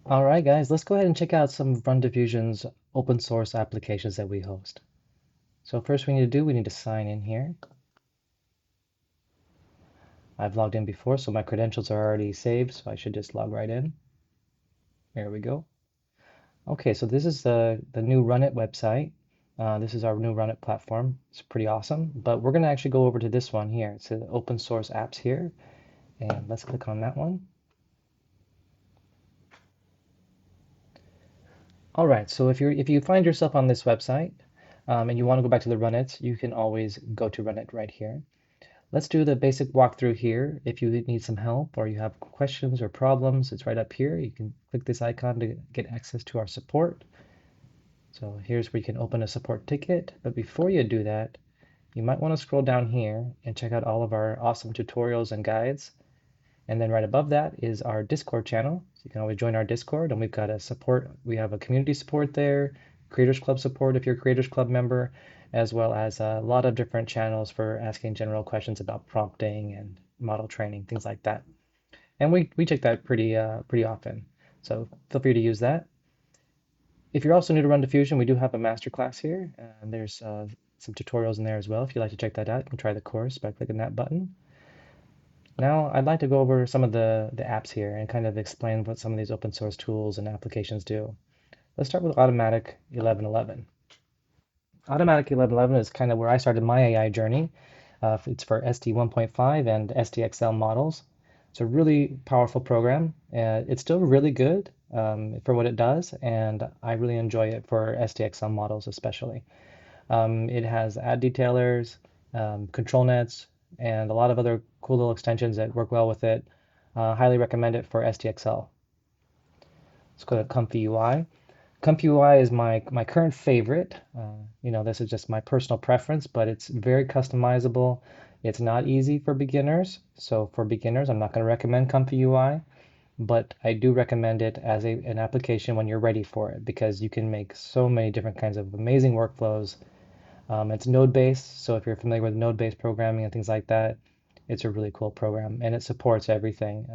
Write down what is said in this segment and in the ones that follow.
All right, guys, let's go ahead and check out some of RunDiffusion's open source applications that we host. So first we need to do, we need to sign in here. I've logged in before, so my credentials are already saved, so I should just log right in. There we go. Okay, so this is the new Runit website. This is our new Runit platform. It's pretty awesome, but we're going to actually go over to this one here. It's the open source apps here, and let's click on that one. All right, so if you find yourself on this website and you want to go back to the Runit, you can always go to Runit right here. Let's do the basic walkthrough here. If you need some help or you have questions or problems, it's right up here. You can click this icon to get access to our support. So here's where you can open a support ticket. But before you do that, you might want to scroll down here and check out all of our awesome tutorials and guides. And then right above that is our Discord channel. So you can always join our Discord, and we've got a support. We have a community support there, Creators Club support if you're a Creators Club member, as well as a lot of different channels for asking general questions about prompting and model training, things like that. And we check that pretty often. So feel free to use that. If you're also new to RunDiffusion, we do have a masterclass here, and there's some tutorials in there as well. If you'd like to check that out, you can try the course by clicking that button. Now, I'd like to go over some of the apps here and kind of explain what some of these open source tools and applications do. Let's start with Automatic 1111. Automatic 1111 is kind of where I started my AI journey. It's for SD 1.5 and SDXL models. It's a really powerful program. It's still really good for what it does, and I really enjoy it for SDXL models especially. It has ad detailers, control nets, and a lot of other cool little extensions that work well with it. Highly recommend it for SDXL. Let's go to ComfyUI. ComfyUI is my current favorite. This is just my personal preference, but it's very customizable. It's not easy for beginners. So for beginners, I'm not going to recommend ComfyUI, but I do recommend it as an application when you're ready for it because you can make so many different kinds of amazing workflows. It's node-based, so if you're familiar with node-based programming and things like that, it's a really cool program, and it supports everything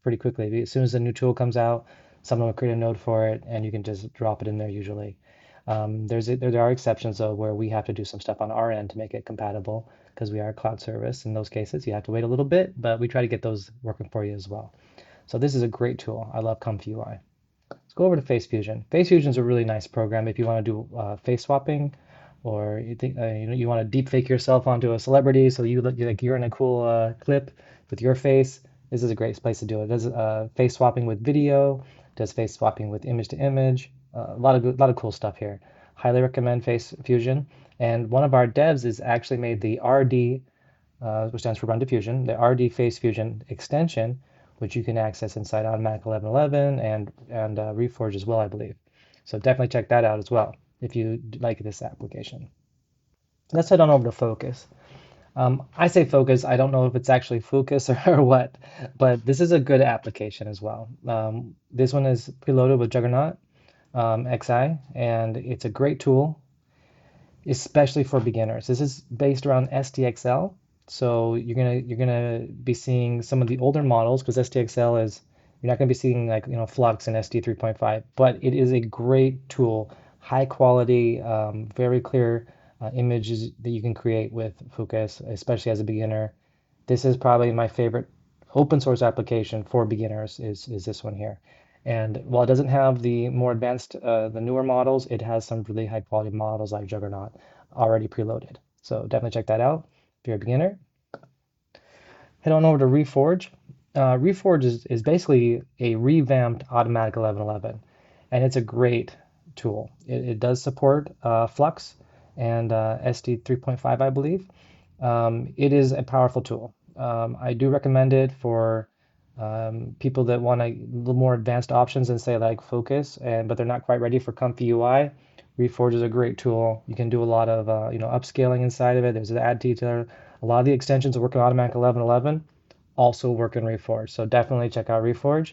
pretty quickly. As soon as a new tool comes out, someone will create a node for it, and you can just drop it in there usually. There are exceptions, though, where we have to do some stuff on our end to make it compatible because we are a cloud service. In those cases, you have to wait a little bit, but we try to get those working for you as well. So this is a great tool. I love ComfyUI. Let's go over to FaceFusion. FaceFusion is a really nice program if you want to do face swapping, or you think you want to deep fake yourself onto a celebrity, so you look like you're in a cool clip with your face. This is a great place to do it. It does face swapping with video, does face swapping with image to image. A lot of cool stuff here. Highly recommend FaceFusion. And one of our devs is actually made the RD, which stands for RunDiffusion, the RD FaceFusion extension, which you can access inside Automatic 1111 and Reforge as well, I believe. So definitely check that out as well if you like this application. Let's head on over to Fooocus. I say Focus, I don't know if it's actually Fooocus or what, but this is a good application as well. This one is preloaded with Juggernaut XI, and it's a great tool, especially for beginners. This is based around SDXL, so you're gonna be seeing some of the older models because SDXL is you're not gonna be seeing like Flux and SD 3.5, but it is a great tool, high quality, very clear images that you can create with Fooocus, especially as a beginner. This is probably my favorite open source application for beginners is this one here. And while it doesn't have the more advanced, the newer models, it has some really high quality models like Juggernaut already preloaded. So definitely check that out if you're a beginner. Head on over to Reforge. Reforge is basically a revamped Automatic 1111, and it's a great tool. It does support Flux and SD 3.5, I believe. It is a powerful tool. I do recommend it for people that want a little more advanced options and say like Focus, but they're not quite ready for ComfyUI. Reforge is a great tool. You can do a lot of upscaling inside of it. There's an ad detailer. A lot of the extensions that work in Automatic 1111 also work in Reforge. So definitely check out Reforge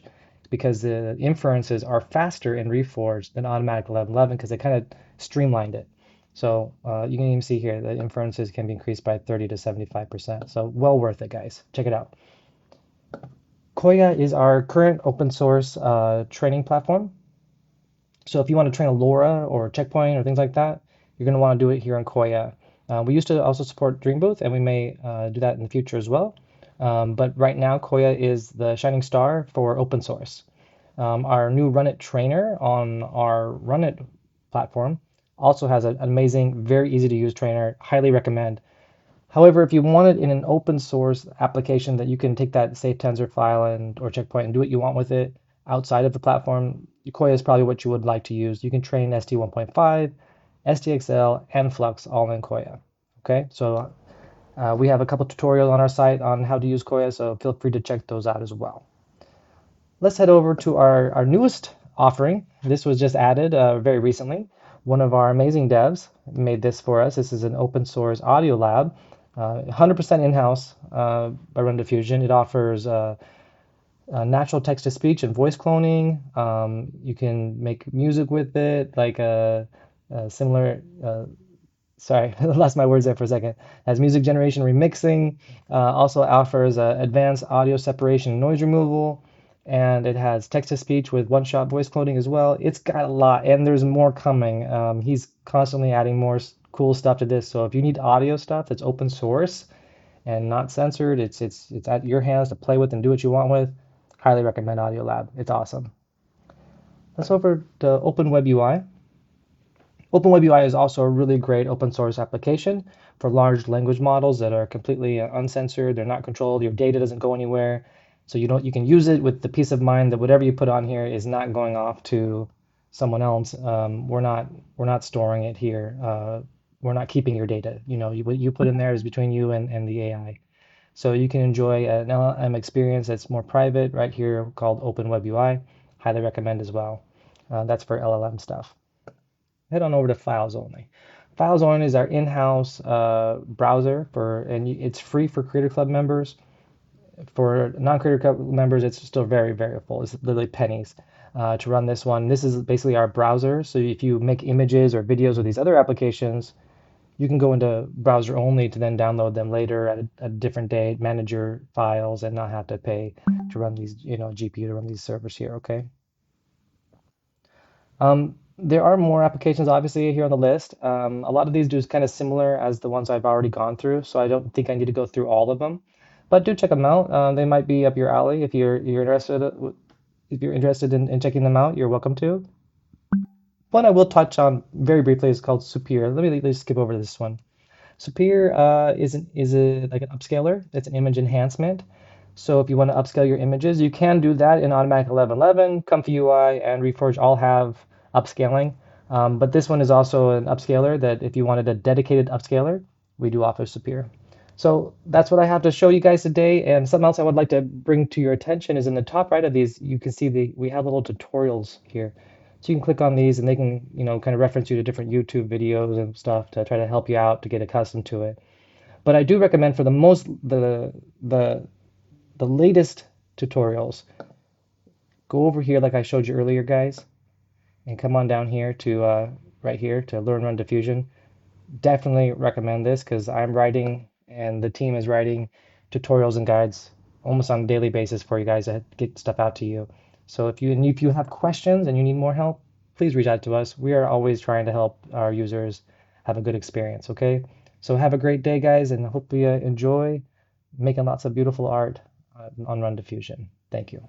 because the inferences are faster in Reforge than Automatic 1111 because they kind of streamlined it. So you can even see here the inferences can be increased by 30 to 75%. So well worth it, guys. Check it out. Kohya is our current open source training platform. So if you want to train a LoRA or checkpoint or things like that, you're going to want to do it here in Kohya. We used to also support Dream Booth, and we may do that in the future as well. But right now, Kohya is the shining star for open source. Our new Run It trainer on our Run It platform also has an amazing, very easy to use trainer. Highly recommend. However, if you want it in an open source application that you can take that safe tensor file and or checkpoint and do what you want with it outside of the platform, Kohya is probably what you would like to use. You can train ST 1.5, STXL, and Flux all in Kohya. Okay, so we have a couple tutorials on our site on how to use Kohya, so feel free to check those out as well. Let's head over to our newest offering. This was just added very recently. One of our amazing devs made this for us. This is an open source AudioLab, 100% in-house by RunDiffusion. It offers natural text-to-speech and voice cloning. You can make music with it, like a similar sorry, I lost my words there for a second. Has music generation remixing, also offers advanced audio separation and noise removal, and it has text-to-speech with one-shot voice cloning as well. It's got a lot, and there's more coming. He's constantly adding more cool stuff to this. So if you need audio stuff that's open source and not censored, it's at your hands to play with and do what you want with. Highly recommend AudioLab. It's awesome. Let's over to OpenWebUI. OpenWebUI is also a really great open source application for large language models that are completely uncensored. They're not controlled. Your data doesn't go anywhere. So you can use it with the peace of mind that whatever you put on here is not going off to someone else. We're not storing it here. We're not keeping your data. What you put in there is between you and the AI. So you can enjoy an LLM experience that's more private right here called OpenWebUI. Highly recommend as well. That's for LLM stuff. Head on over to Files Only. Files Only is our in-house browser and it's free for Creator Club members. For non-Creator Club members, it's still very, very full. It's literally pennies to run this one. This is basically our browser. So if you make images or videos or these other applications, you can go into browser only to then download them later at a different date, manage your files, and not have to pay to run these, GPU to run these servers here. Okay. There are more applications obviously here on the list. A lot of these do kind of similar as the ones I've already gone through, so I don't think I need to go through all of them. But do check them out. They might be up your alley if you're interested. If you're interested in checking them out, you're welcome to. One I will touch on very briefly is called Superior. Let me skip over to this one. Superior is like an upscaler. It's an image enhancement. So if you want to upscale your images, you can do that in Automatic 1111. ComfyUI and Reforge all have upscaling. But this one is also an upscaler that if you wanted a dedicated upscaler, we do offer Superior. So that's what I have to show you guys today. And something else I would like to bring to your attention is in the top right of these, you can see we have little tutorials here. So you can click on these and they can, kind of reference you to different YouTube videos and stuff to try to help you out to get accustomed to it. But I do recommend for the latest tutorials, go over here like I showed you earlier, guys, and come on down here to right here to Learn RunDiffusion. Definitely recommend this because I'm writing and the team is writing tutorials and guides almost on a daily basis for you guys to get stuff out to you. So if you have questions and you need more help, please reach out to us. We are always trying to help our users have a good experience, okay? So have a great day, guys, and hope you enjoy making lots of beautiful art on RunDiffusion. Thank you.